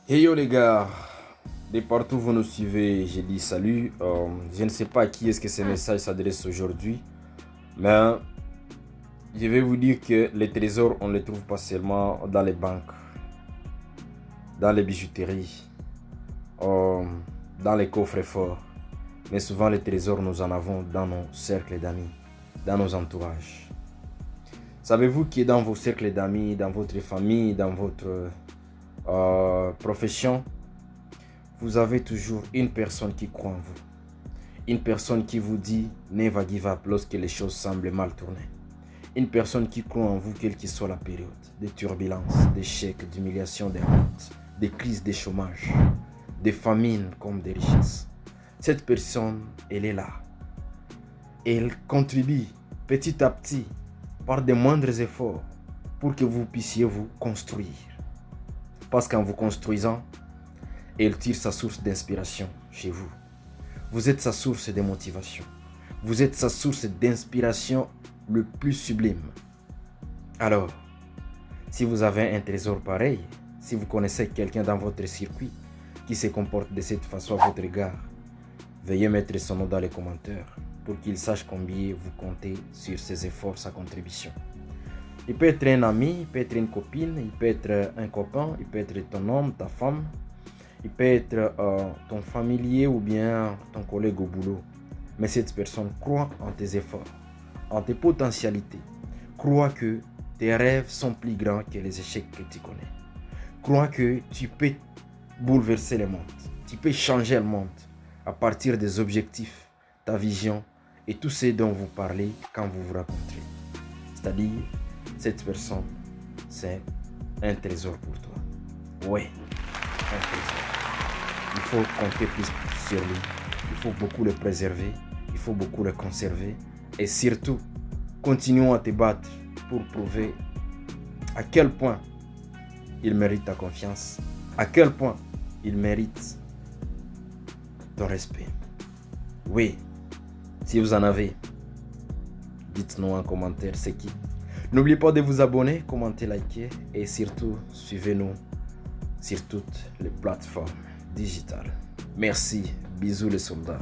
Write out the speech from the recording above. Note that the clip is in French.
Hey yo les gars, de partout vous nous suivez, j'ai dit salut. Je ne sais pas à qui est-ce que ces messages s'adressent aujourd'hui, mais je vais vous dire que les trésors, on ne les trouve pas seulement dans les banques, dans les bijouteries, dans les coffres forts, mais souvent les trésors, nous en avons dans nos cercles d'amis, dans nos entourages. Savez-vous que dans vos cercles d'amis, dans votre famille, dans votre profession, vous avez toujours une personne qui croit en vous. Une personne qui vous dit never give up lorsque les choses semblent mal tourner. Une personne qui croit en vous quelle que soit la période. Des turbulences, d'échecs, d'humiliations, des hontes, des crises, des chômages, des famines comme des richesses. Cette personne, elle est là. Et elle contribue petit à petit par de moindres efforts pour que vous puissiez vous construire. Parce qu'en vous construisant, elle tire sa source d'inspiration chez vous. Vous êtes sa source de motivation. Vous êtes sa source d'inspiration le plus sublime. Alors, si vous avez un trésor pareil, si vous connaissez quelqu'un dans votre circuit qui se comporte de cette façon à votre égard, veuillez mettre son nom dans les commentaires pour qu'il sache combien vous comptez sur ses efforts, sa contribution. Il peut être un ami, il peut être une copine, il peut être un copain, il peut être ton homme, ta femme, il peut être ton familier ou bien ton collègue au boulot. Mais cette personne croit en tes efforts, en tes potentialités. Croit que tes rêves sont plus grands que les échecs que tu connais. Croit que tu peux bouleverser le monde. Tu peux changer le monde à partir des objectifs, ta vision et tout ce dont vous parlez quand vous vous rencontrez. C'est-à-dire, cette personne, c'est un trésor pour toi. Oui, un trésor. Il faut compter plus sur lui. Il faut beaucoup le préserver. Il faut beaucoup le conserver. Et surtout, continuons à te battre pour prouver à quel point il mérite ta confiance. À quel point il mérite ton respect. Oui, si vous en avez, dites-nous en commentaire c'est qui. N'oubliez pas de vous abonner, commenter, liker et surtout suivez-nous sur toutes les plateformes digitales. Merci, bisous les soldats.